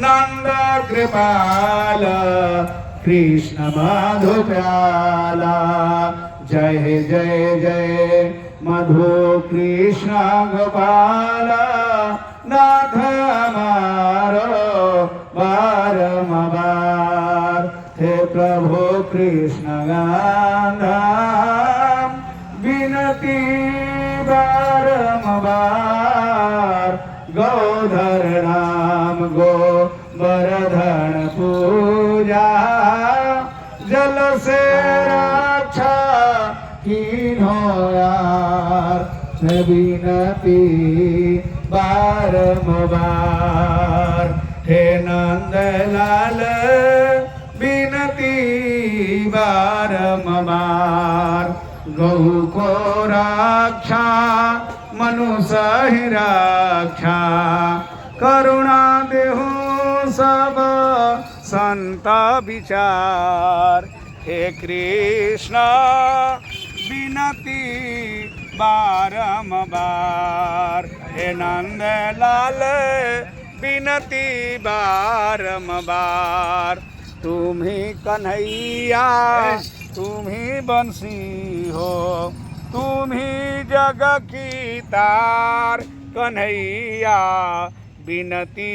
नंद कृपाल कृष्ण मधु प्याला जय जय जय मधु कृष्ण गोपाल नाथ हमारो बारंबार हे प्रभु कृष्ण गांधाम विनती बारंबार गोधर नाम गो बरधन पूजा जल से रक्षा कीन्हो यार विनती बारंबार हे नंदलाल विनती बारंबार गौ को रक्षा मनुष्य ही रक्षा करुणा देहु सब संत विचार हे कृष्ण विनती बारंबार हे नंदलाल विनती बारंबार तुम्ही कन्हैया तुम्ही बंसी हो तुम्ही जग की तार कन्हैया विनती